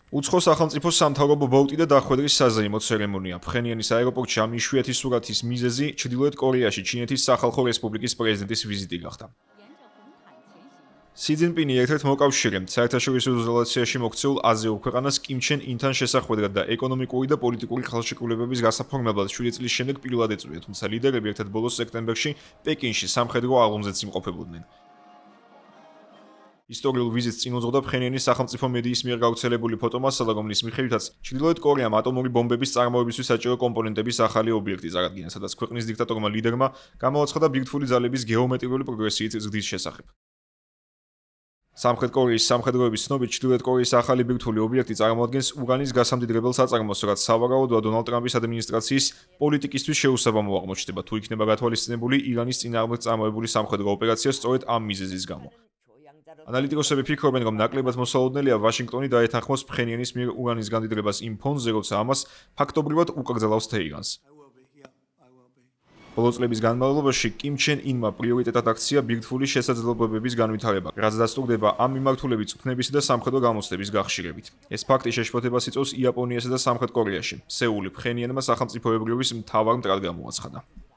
უცხო სახელმწიფო სამთავრობო ბოლტი და დახვედრის საზეიმო ცერემონია. ფხენიანის აეროპორტში ამ იშვიათი სურათის მიზეზი ჩრდილოეთ კორეაში ჩინეთის სახალხო რესპუბლიკის პრეზიდენტის ვიზიტი გახდა. სი ძინპინი ერთ-ერთ მოკავშირემ საერთაშორისო იზოლაციაში მოქცეულ აზიურ ქვეყანას კიმ ჩენ ინთან შესახვედრად და ეკონომიკური და პოლიტიკური ხელშეკრულებების გასაფორმებლად 7 წლის შემდეგ პირველად ეწვია, თუმცა ლიდერები ერთ-ერთ ბოლოს სექტემბერში პეკინში სამხედრო აღლუმზეც იმყოფებოდნენ. ისტორიულ ვიზიტს წინ უძღოდა ფხენიანის სახელმწიფო მედიის მიერ გავრცელებული ფოტომასალა, რომლის მიხედვითაც ჩრდილოეთ კორეამ ატომური ბომბების წარმოებისთვის საჭირო კომპონენტების ახალი ობიექტი წარადგინა, სადაც ქვეყნის დიქტატორმა ლიდერმა გამოაცხადა ბირთვული ძალების გეომეტრიული პროგრესიით ზრდის შესახებ. სამხრეთ კორეის სამხედროების ცნობით, ჩრდილოეთ კორეის ახალი ბირთვული ობიექტი წარმოადგენს ურანის გასამდიდრებელ საწარმოს, რაც სავარაუდოა დონალდ ტრამპის ადმინისტრაციის პოლიტიკისთვის შეუსაბამო აღმოჩნდება, თუ იქნება გათვალისწინებული ირანის წინააღმდეგ წარმოებული სამხედრო ოპერაცია სწორედ ამ მიზეზის გამო. ანალიტიკოსები ფიქრობენ, რომ ნაკლებად მოსალოდნელია ვაშინგტონი დაეთანხმოს ფხენიანის მიერ ურანის განდიდრებას იმ ფონზე, როცა ამას ფაქტობრივად უკრძალავს თეირანს. ბოლო წლების განმავლობაში კიმ ჩენ ინმა პრიორიტეტად აქცია ბირთვული შესაძლებლობების განვითარება, რაც დასტურდება ამ მიმართულებით წვნებისა და სამხედრო გამოცდების გახშირებით. ეს ფაქტი შეშფოთებას იწვევს იაპონიასა და სამხრეთ კორეაში. სეული ფხენიანმა სახელმწიფოებრიობის მთავარ მტრად გამოაცხადა.